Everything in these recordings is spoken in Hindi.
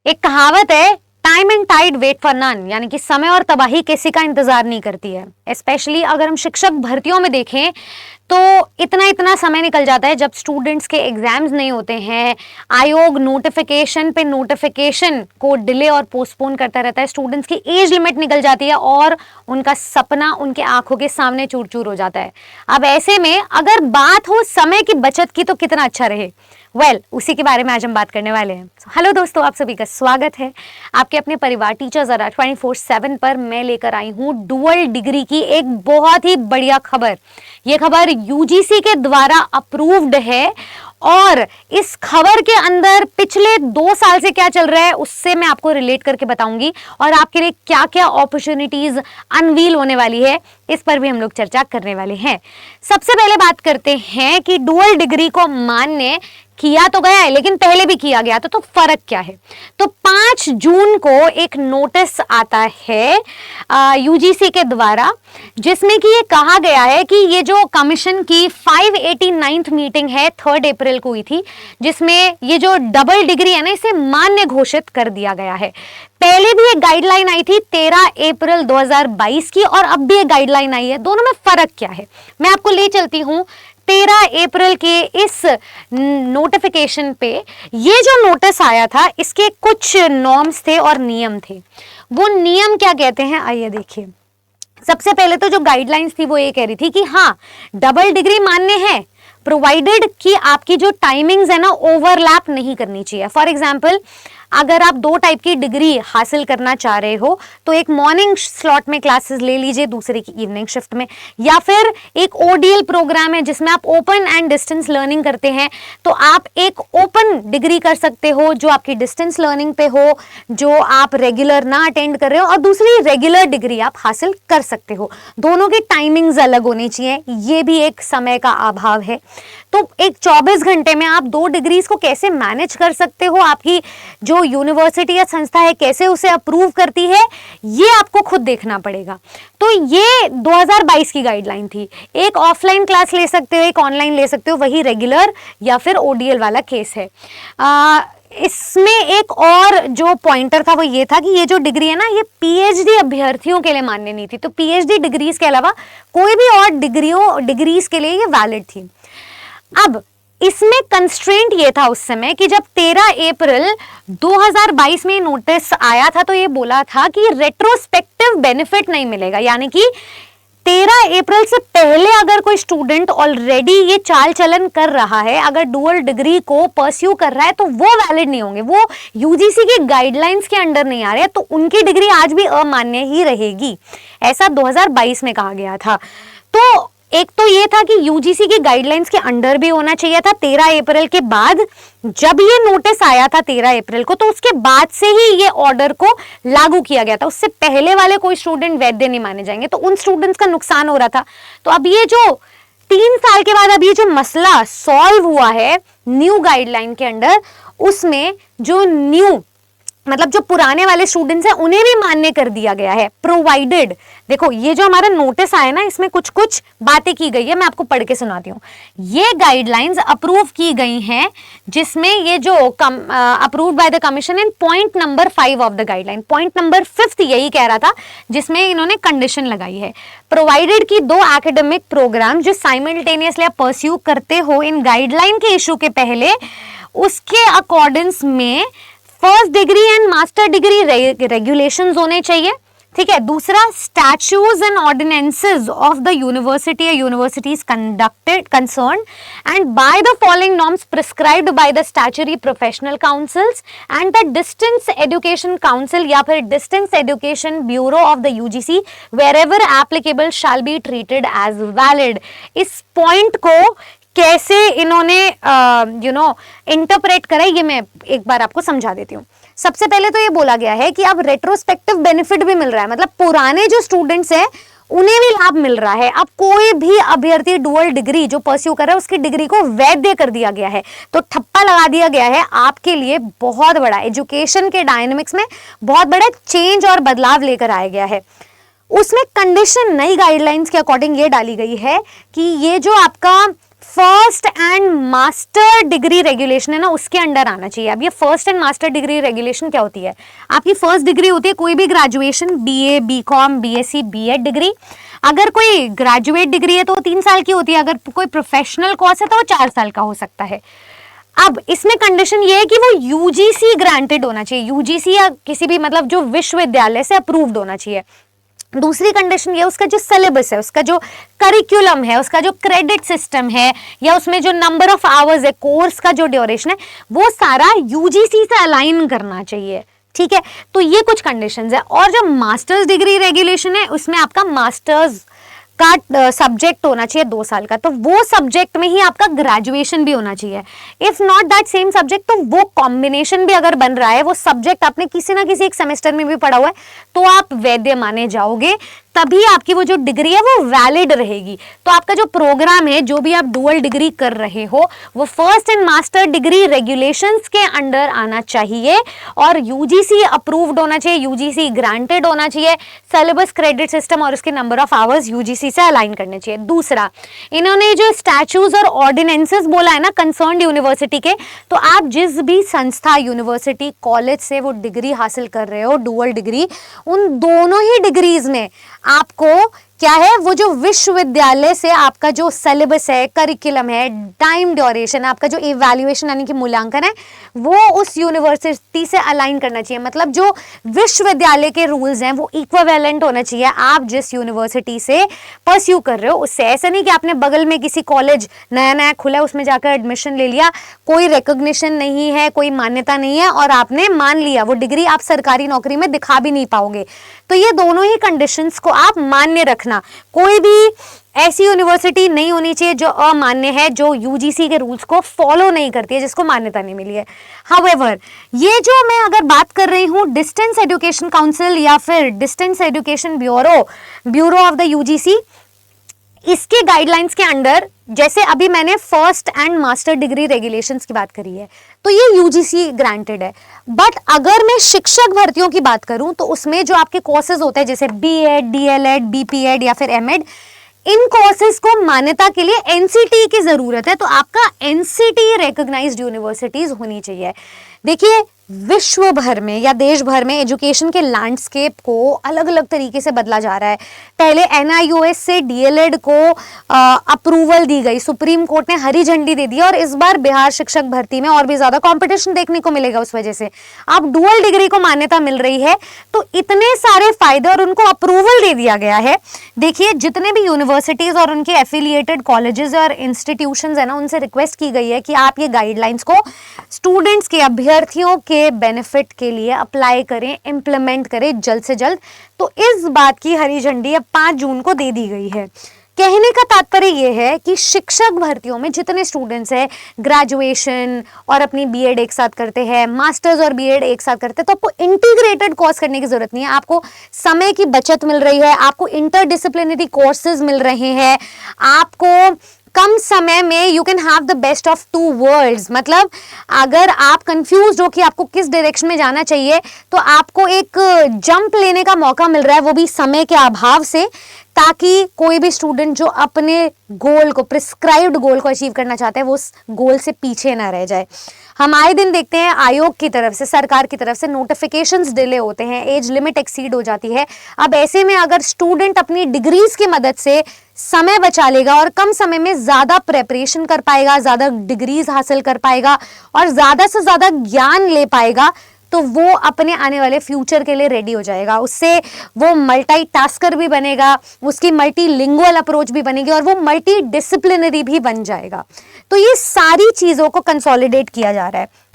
एक कहावत है, time and tide wait for none, यानी कि समय और तबाही किसी का इंतजार नहीं करती है। स्पेशली अगर हम शिक्षक भर्तियों में देखें तो इतना इतना समय निकल जाता है जब स्टूडेंट्स के एग्जाम्स नहीं होते हैं। आयोग नोटिफिकेशन पे नोटिफिकेशन को डिले और पोस्टपोन करता रहता है। स्टूडेंट्स की एज लिमिट निकल जाती है और उनका सपना उनके आंखों के सामने चूर चूर हो जाता है। अब ऐसे में अगर बात हो समय की बचत की तो कितना अच्छा रहे। उसी के बारे में आज हम बात करने वाले हैं। हेलो दोस्तों, आप सभी का स्वागत है आपके अपने परिवार टीचर जरा 24/7 पर। मैं लेकर आई हूँ डुअल डिग्री की एक बहुत ही बढ़िया खबर। ये खबर यूजीसी के द्वारा अप्रूव्ड है और इस खबर के अंदर पिछले 2 साल से क्या चल रहा है उससे मैं आपको रिलेट करके बताऊंगी और आपके लिए क्या क्या अपॉर्चुनिटीज अनवील होने वाली है, इस पर भी हम लोग चर्चा करने वाले हैं। सबसे पहले बात करते हैं कि डुअल डिग्री को मान्य किया तो गया है, लेकिन पहले भी किया गया था, तो फर्क क्या है। तो 5 जून को एक नोटिस आता है यूजीसी के द्वारा, जिसमें कि ये कहा गया है कि ये जो कमीशन की 589th मीटिंग है 3 अप्रैल को हुई थी, जिसमें ये जो डबल डिग्री है ना, इसे मान्य घोषित कर दिया गया है। पहले भी एक गाइडलाइन आई थी 13 अप्रैल 2022 की और अब भी एक गाइडलाइन आई है। दोनों में फर्क क्या है मैं आपको ले चलती हूँ। 13 अप्रैल के इस नोटिफिकेशन पे ये जो नोटिस आया था, इसके कुछ नॉर्म्स थे और नियम थे। वो नियम क्या कहते हैं आइए देखिए। सबसे पहले तो जो गाइडलाइंस थी वो ये कह रही थी कि हाँ, डबल डिग्री मान्य है प्रोवाइडेड कि आपकी जो टाइमिंग्स है ना ओवरलैप नहीं करनी चाहिए। फॉर एग्जाम्पल, अगर आप 2 टाइप की डिग्री हासिल करना चाह रहे हो तो एक मॉर्निंग स्लॉट में क्लासेस ले लीजिए, दूसरे की इवनिंग शिफ्ट में, या फिर एक ओडीएल प्रोग्राम है जिसमें आप ओपन एंड डिस्टेंस लर्निंग करते हैं, तो आप एक ओपन डिग्री कर सकते हो जो आपकी डिस्टेंस लर्निंग पे हो, जो आप रेगुलर ना अटेंड कर रहे हो, और दूसरी रेगुलर डिग्री आप हासिल कर सकते हो। दोनों की टाइमिंग्स अलग होनी चाहिए, ये भी एक समय का अभाव है। तो एक 24 घंटे में आप 2 डिग्रीज को कैसे मैनेज कर सकते हो, आपकी जो यूनिवर्सिटी या संस्था है कैसे उसे अप्रूव करती है, ये आपको खुद देखना पड़ेगा। तो ये 2022 की गाइडलाइन थी। एक ऑफलाइन क्लास ले सकते हो, एक ऑनलाइन ले सकते हो, वही रेगुलर या फिर ओडीएल वाला केस है। इसमें एक और जो पॉइंटर था वो ये था कि ये जो डिग्री है ना, ये पीएचडी अभ्यर्थियों के लिए मान्य नहीं थी। तो पीएचडी डिग्रीज के अलावा कोई भी और डिग्रीज के लिए ये वैलिड थी। अब इसमें कंस्ट्रेंट ये था उस समय कि जब 13 अप्रैल 2022 में नोटिस आया था तो ये बोला था कि रेट्रोस्पेक्टिव बेनिफिट नहीं मिलेगा, यानी कि 13 अप्रैल से पहले अगर कोई स्टूडेंट ऑलरेडी ये चाल चलन कर रहा है, अगर डुअल डिग्री को परस्यू कर रहा है, तो वो वैलिड नहीं होंगे, वो यूजीसी के गाइडलाइंस के अंडर नहीं आ रहे हैं, तो उनकी डिग्री आज भी अमान्य ही रहेगी। ऐसा 2022 में कहा गया था। तो एक तो ये था कि यूजीसी की गाइडलाइंस के अंडर भी होना चाहिए था। 13 अप्रैल के बाद जब ये नोटिस आया था 13 अप्रैल को, तो उसके बाद से ही ये ऑर्डर को लागू किया गया था। उससे पहले वाले कोई स्टूडेंट वैध नहीं माने जाएंगे, तो उन स्टूडेंट्स का नुकसान हो रहा था। तो अब ये जो 3 साल के बाद अब ये जो मसला सॉल्व हुआ है न्यू गाइडलाइन के अंडर, उसमें जो न्यू मतलब जो पुराने वाले स्टूडेंट्स हैं उन्हें भी मान्य कर दिया गया है। प्रोवाइडेड, देखो ये जो हमारा नोटिस आया ना, इसमें कुछ कुछ बातें की गई है, मैं आपको पढ़ के सुनाती हूँ। ये गाइडलाइंस अप्रूव की गई हैं, जिसमें ये जो approved by the commission in point number 5 of the guideline, point number 5 यही कह रहा था, जिसमें इन्होंने कंडीशन लगाई है। प्रोवाइडेड की 2 एकेडमिक प्रोग्राम जो साइमल्टेनियसली आप परस्यू करते हो इन गाइडलाइन के इशू के पहले, उसके अकॉर्डेंस में first degree and master degree regulations होने चाहिए, ठीक है। दूसरा, statutes and ordinances of the university या universities conducted concern and by the following norms prescribed by the statutory professional councils and the distance education council या फिर distance education bureau of the UGC wherever applicable shall be treated as valid. इस पॉइंट को कैसे इन्होंने इंटरप्रेट करा, ये मैं एक बार आपको समझा देती हूँ। सबसे पहले तो ये बोला गया है कि अब रेट्रोस्पेक्टिव बेनिफिट भी मिल रहा है, मतलब पुराने जो स्टूडेंट्स हैं उन्हें भी लाभ मिल रहा है। अब कोई भी अभ्यर्थी डुअल डिग्री जो परस्यू कर रहा है उसकी डिग्री को वैध कर दिया गया है, तो ठप्पा लगा दिया गया है। आपके लिए बहुत बड़ा एजुकेशन के डायनेमिक्स में बहुत बड़ा चेंज और बदलाव लेकर आया गया है। उसमें कंडीशन नई गाइडलाइंस के अकॉर्डिंग ये डाली गई है कि ये जो आपका first and master degree regulation है ना, उसके अंडर आना चाहिए। अब ये first and master degree regulation क्या होती है? आपकी फर्स्ट डिग्री होती है कोई भी graduation, BA, BCom, BSc, BEd degree. अगर कोई ग्रेजुएट डिग्री है तो वो 3 साल की होती है, अगर कोई प्रोफेशनल कोर्स है तो वो 4 साल का हो सकता है। अब इसमें कंडीशन ये है कि वो यूजीसी ग्रांटेड होना चाहिए, यूजीसी या किसी भी मतलब जो विश्वविद्यालय से अप्रूव्ड होना चाहिए। दूसरी कंडीशन ये, उसका जो सिलेबस है, उसका जो करिकुलम है, उसका जो क्रेडिट सिस्टम है, या उसमें जो नंबर ऑफ आवर्स है, कोर्स का जो ड्यूरेशन है, वो सारा यूजीसी से अलाइन करना चाहिए। ठीक है, तो ये कुछ कंडीशंस है। और जो मास्टर्स डिग्री रेगुलेशन है उसमें आपका मास्टर्स का सब्जेक्ट होना चाहिए 2 साल का, तो वो सब्जेक्ट में ही आपका ग्रेजुएशन भी होना चाहिए। If not that same subject, तो वो कॉम्बिनेशन भी अगर बन रहा है, वो सब्जेक्ट आपने किसी ना किसी एक सेमेस्टर में भी पढ़ा हुआ है, तो आप वैध माने जाओगे, तभी आपकी वो जो डिग्री है वो वैलिड रहेगी। तो आपका जो प्रोग्राम है, जो भी आप डुअल डिग्री कर रहे हो, वो first and master degree regulations के अंडर आना चाहिए और यूजीसी अप्रूव्ड होना चाहिए, यूजीसी ग्रांटेड होना चाहिए, सिलेबस, क्रेडिट सिस्टम और उसके नंबर ऑफ आवर्स यूजीसी से अलाइन करने चाहिए। दूसरा, इन्होंने जो स्टैट्यूज और ऑर्डिनेंसेस बोला है ना कंसर्न्ड यूनिवर्सिटी के, तो आप जिस भी संस्था, यूनिवर्सिटी, कॉलेज से वो डिग्री हासिल कर रहे हो, डुअल डिग्री, उन दोनों ही डिग्रीज में आपको क्या है, वो जो विश्वविद्यालय से आपका जो सिलेबस है, करिकुलम है, टाइम ड्यूरेशन, आपका जो इवैल्यूएशन यानी कि मूल्यांकन है, वो उस यूनिवर्सिटी से अलाइन करना चाहिए। मतलब जो विश्वविद्यालय के रूल्स हैं वो इक्विवेलेंट होना चाहिए आप जिस यूनिवर्सिटी से परस्यू कर रहे हो उससे। ऐसा नहीं कि आपने बगल में किसी कॉलेज नया नया खुला उसमें जाकर एडमिशन ले लिया, कोई रिकॉग्निशन नहीं है, कोई मान्यता नहीं है और आपने मान लिया, वो डिग्री आप सरकारी नौकरी में दिखा भी नहीं पाओगे। तो ये दोनों ही कंडीशंस को आप मान्य रखना। कोई भी ऐसी यूनिवर्सिटी नहीं होनी चाहिए जो अमान्य है, जो यूजीसी के रूल्स को फॉलो नहीं करती है, जिसको मान्यता नहीं मिली है। हाउएवर, ये जो मैं अगर बात कर रही हूँ डिस्टेंस एजुकेशन काउंसिल या फिर distance education bureau of the UGC, इसके गाइडलाइंस के अंडर, जैसे अभी मैंने first and master degree regulations की बात करी है, तो ये यूजीसी ग्रांटेड है। बट अगर मैं शिक्षक भर्तियों की बात करूं तो उसमें जो आपके कोर्सेज होते हैं जैसे बीएड, डीएलएड, बीपीएड या फिर एमएड, इन कोर्सेज को मान्यता के लिए एनसीटी की जरूरत है। तो आपका एनसीटी रिकॉग्नाइज्ड यूनिवर्सिटीज होनी चाहिए। देखिए, विश्व भर में या देश भर में एजुकेशन के लैंडस्केप को अलग अलग तरीके से बदला जा रहा है। पहले एनआईओएस से डीएलएड को अप्रूवल दी गई, सुप्रीम कोर्ट ने हरी झंडी दे दी और इस बार बिहार शिक्षक भर्ती में और भी ज्यादा कंपटीशन देखने को मिलेगा। उस वजह से अब डुअल डिग्री को मान्यता मिल रही है, तो इतने सारे फायदे और उनको अप्रूवल दे दिया गया है। देखिए, जितने भी यूनिवर्सिटीज और उनके एफिलिएटेड कॉलेजेस और इंस्टीट्यूशंस है ना, उनसे रिक्वेस्ट की गई है कि आप ये गाइडलाइंस को स्टूडेंट्स के, अभ्यर्थियों के बेनिफिट के लिए अप्लाई करें, इंप्लीमेंट करें जल्द से जल्द। तो इस बात की हरी झंडी अब 5 जून को दे दी गई है। कहने का तात्पर्य यह है कि शिक्षक भर्तियों में जितने स्टूडेंट्स हैं, ग्रेजुएशन और अपनी बीएड एक साथ करते हैं, मास्टर्स और बीएड एक साथ करते हैं, तो आपको इंटीग्रेटेड कोर्स करने की जरूरत नहीं है। आपको समय की बचत मिल रही है, आपको इंटरडिसिप्लिनरी कोर्सेज मिल रहे हैं, आपको कम समय में you can have the best of 2 worlds. मतलब अगर आप कंफ्यूज हो कि आपको किस डायरेक्शन में जाना चाहिए, तो आपको एक जंप लेने का मौका मिल रहा है, वो भी समय के अभाव से, ताकि कोई भी स्टूडेंट जो अपने गोल को, प्रिस्क्राइब्ड गोल को अचीव करना चाहते हैं, वो उस गोल से पीछे ना रह जाए। हम आए दिन देखते हैं आयोग की तरफ से, सरकार की तरफ से नोटिफिकेशंस डिले होते हैं, एज लिमिट एक्सीड हो जाती है। अब ऐसे में अगर स्टूडेंट अपनी डिग्रीज की मदद से समय बचा लेगा और कम समय में ज्यादा प्रेपरेशन कर पाएगा, ज्यादा डिग्रीज हासिल कर पाएगा और ज्यादा से ज्यादा ज्ञान ले पाएगा, तो वो अपने आने वाले फ्यूचर के लिए रेडी हो जाएगा। उससे वो मल्टी टास्कर भी बनेगा, उसकी मल्टीलिंगुअल अप्रोच भी बनेगी और वो मल्टी डिसिप्लिनरी भी बन जाएगा। तो ये सारी चीज़ों को कंसोलिडेट किया जा रहा है।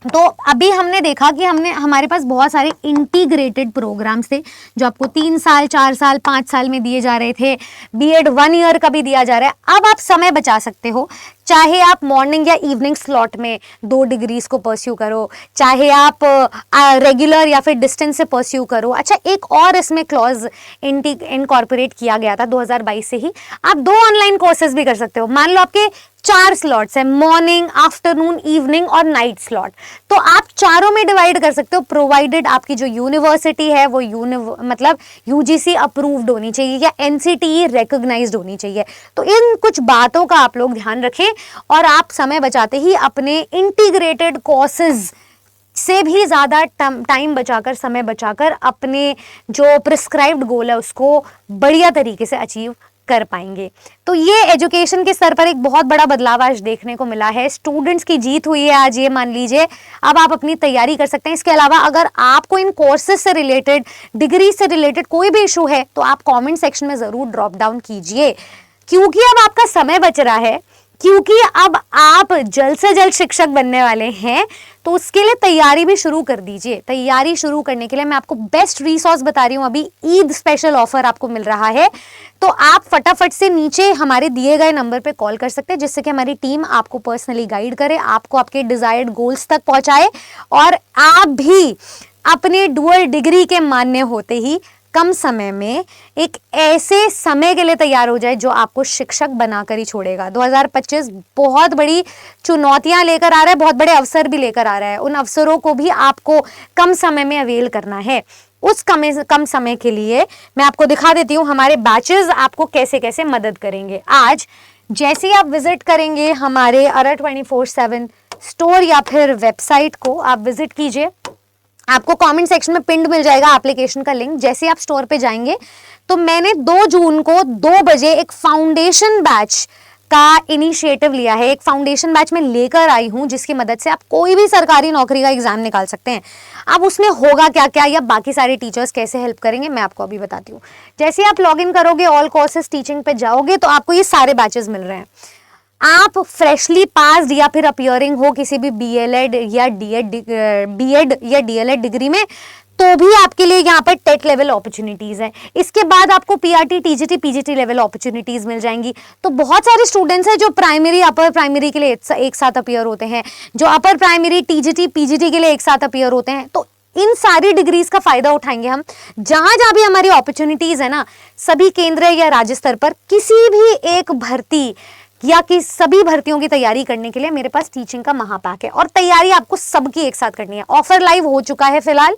तो अभी हमने देखा कि हमारे पास बहुत सारे इंटीग्रेटेड प्रोग्राम्स थे जो आपको 3 साल, 4 साल, 5 साल में दिए जा रहे थे। बीएड 1 ईयर का भी दिया जा रहा है। अब आप समय बचा सकते हो, चाहे आप मॉर्निंग या इवनिंग स्लॉट में 2 डिग्रीज को परस्यू करो, चाहे आप रेगुलर या फिर डिस्टेंस से परस्यू करो। अच्छा, एक और इसमें क्लॉज इनकॉर्पोरेट किया गया था 2022 से ही, आप 2 ऑनलाइन कोर्सेज भी कर सकते हो। मान लो आपके 4 स्लॉट्स है, मॉर्निंग, आफ्टरनून, इवनिंग और नाइट स्लॉट। तो आप चारों में डिवाइड कर सकते हो, प्रोवाइडेड आपकी जो यूनिवर्सिटी है वो मतलब यूजीसी अप्रूव्ड होनी चाहिए या एनसीटीई रिकॉग्नाइज्ड होनी चाहिए। तो इन कुछ बातों का आप लोग ध्यान रखें और आप समय बचाते ही अपने इंटीग्रेटेड कोर्सेज से भी ज़्यादा टाइम बचाकर, समय बचाकर अपने जो प्रिस्क्राइब्ड गोल है उसको बढ़िया तरीके से अचीव कर पाएंगे। तो ये एजुकेशन के स्तर पर एक बहुत बड़ा बदलाव आज देखने को मिला है। स्टूडेंट्स की जीत हुई है आज, ये मान लीजिए। अब आप अपनी तैयारी कर सकते हैं। इसके अलावा अगर आपको इन कोर्सेज से रिलेटेड, डिग्री से रिलेटेड कोई भी इशू है तो आप कमेंट सेक्शन में ज़रूर ड्रॉप डाउन कीजिए, क्योंकि अब आपका समय बच रहा है, क्योंकि अब आप जल्द से जल्द शिक्षक बनने वाले हैं। तो उसके लिए तैयारी भी शुरू कर दीजिए। तैयारी शुरू करने के लिए मैं आपको बेस्ट रिसोर्स बता रही हूँ। अभी ईद स्पेशल ऑफर आपको मिल रहा है, तो आप फटाफट से नीचे हमारे दिए गए नंबर पे कॉल कर सकते हैं, जिससे कि हमारी टीम आपको पर्सनली गाइड करे, आपको आपके डिजायर्ड गोल्स तक पहुंचाए और आप भी अपने डुअल डिग्री के मान्य होते ही कम समय में एक ऐसे समय के लिए तैयार हो जाए जो आपको शिक्षक बनाकर ही छोड़ेगा। 2025 बहुत बड़ी चुनौतियां लेकर आ रहा है, बहुत बड़े अवसर भी लेकर आ रहा है। उन अवसरों को भी आपको कम समय में अवेल करना है। उस कम समय के लिए मैं आपको दिखा देती हूँ हमारे बैचेस आपको कैसे कैसे मदद करेंगे। आज जैसे ही आप विजिट करेंगे हमारे अरा 24/7 स्टोर या फिर वेबसाइट को आप विजिट कीजिए, आपको कमेंट सेक्शन में पिंड मिल जाएगा एप्लीकेशन का लिंक। जैसे आप स्टोर पे जाएंगे तो मैंने 2 जून को 2 बजे एक फाउंडेशन बैच का इनिशिएटिव लिया है। एक फाउंडेशन बैच में लेकर आई हूं जिसकी मदद से आप कोई भी सरकारी नौकरी का एग्जाम निकाल सकते हैं। अब उसमें होगा क्या क्या या बाकी सारे टीचर्स कैसे हेल्प करेंगे मैं आपको अभी बताती हूँ। जैसे आप लॉग इन करोगे, ऑल कोर्सेज टीचिंग पे जाओगे तो आपको ये सारे बैचेस मिल रहे हैं। आप फ्रेशली पास्ड या फिर अपीयरिंग हो किसी भी बीएड या डीएलएड डिग्री में, तो भी आपके लिए यहाँ पर टेट लेवल अपॉर्चुनिटीज है। इसके बाद आपको PRT, TGT, PGT level opportunities मिल जाएंगी। तो बहुत सारे स्टूडेंट्स हैं जो प्राइमरी, अपर प्राइमरी के लिए एक साथ अपीयर होते हैं, जो अपर प्राइमरी, टीजीटी, पीजीटी के लिए एक साथ अपीयर होते हैं। तो इन सारी डिग्रीज का फायदा उठाएंगे हम। जहां जहां भी हमारी अपॉर्चुनिटीज है ना, सभी केंद्र या राज्य स्तर पर किसी भी एक भर्ती या कि सभी भर्तियों की तैयारी करने के लिए मेरे पास टीचिंग का महापैक है और तैयारी आपको सबकी एक साथ करनी है। ऑफर लाइव हो चुका है फिलहाल,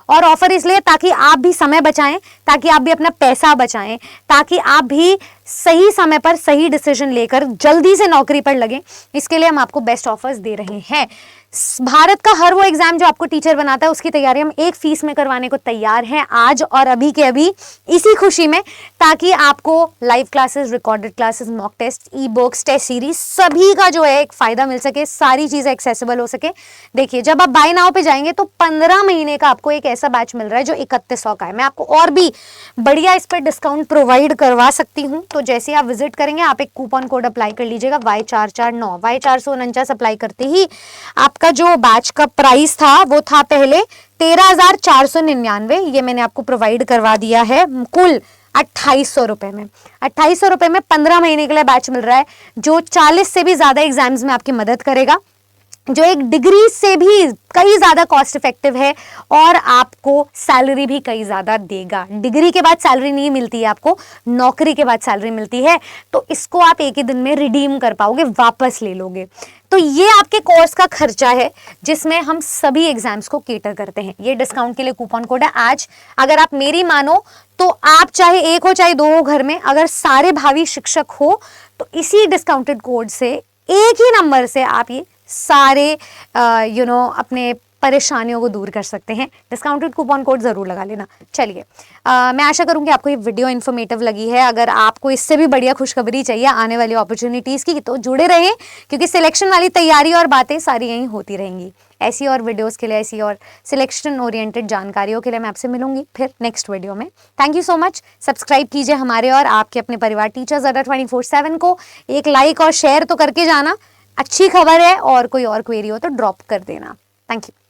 और ऑफर इसलिए ताकि आप भी समय बचाएं, ताकि आप भी अपना पैसा बचाएं, ताकि आप भी सही समय पर सही डिसीजन लेकर जल्दी से नौकरी पर लगें। इसके लिए हम आपको बेस्ट ऑफर्स दे रहे हैं। भारत का हर वो एग्जाम जो आपको टीचर बनाता है उसकी तैयारी हम एक फीस में करवाने को तैयार हैं आज और अभी के अभी, इसी खुशी में, ताकि आपको live classes, recorded classes, mock test, e books, test series सभी का जो है एक फायदा मिल सके, सारी चीजें एक्सेसिबल हो सके। देखिए, जब आप बाय नाउ पे जाएंगे तो 15 महीने का आपको एक ऐसा बैच मिल रहा है जो 3100 का है। मैं आपको और भी बढ़िया इस पर डिस्काउंट प्रोवाइड करवा सकती हूँ। तो जैसे आप विजिट करेंगे आप एक कूपन कोड अप्लाई कर लीजिएगा Y449, Y449 अप्लाई करते ही आपका जो बैच का प्राइस था वो था पहले 13,499, ये मैंने आपको प्रोवाइड करवा दिया है कुल 2800 रुपए में। 2800 रुपए में 15 महीने के लिए बैच मिल रहा है जो 40 से भी ज्यादा एग्जाम्स में आपकी मदद करेगा, जो एक डिग्री से भी कई ज्यादा कॉस्ट इफेक्टिव है और आपको सैलरी भी कई ज्यादा देगा। डिग्री के बाद सैलरी नहीं मिलती है आपको, नौकरी के बाद सैलरी मिलती है। तो इसको आप एक ही दिन में रिडीम कर पाओगे, वापस ले लोगे। तो ये आपके कोर्स का खर्चा है जिसमें हम सभी एग्जाम्स को केटर करते हैं। ये डिस्काउंट के लिए कूपन कोड है। आज अगर आप मेरी मानो तो आप चाहे एक हो चाहे 2 हो घर में, अगर सारे भावी शिक्षक हो तो इसी डिस्काउंटेड कोड से, एक ही नंबर से आप ये सारे अपने परेशानियों को दूर कर सकते हैं। डिस्काउंटेड कूपन कोड जरूर लगा लेना। चलिए, मैं आशा करूंगी आपको ये वीडियो इन्फॉर्मेटिव लगी है। अगर आपको इससे भी बढ़िया खुशखबरी चाहिए आने वाली अपॉर्चुनिटीज़ की तो जुड़े रहें, क्योंकि सिलेक्शन वाली तैयारी और बातें सारी यहीं होती रहेंगी। ऐसी और वीडियोज़ के लिए, ऐसी और सिलेक्शन ओरिएंटेड जानकारियों के लिए मैं आपसे मिलूंगी फिर नेक्स्ट वीडियो में। Thank you so much. Subscribe कीजिए हमारे और आपके अपने परिवार टीचर्स अरा 24/7 को। एक लाइक और शेयर तो करके जाना। अच्छी खबर है, और कोई और क्वेरी हो तो ड्रॉप कर देना। Thank you.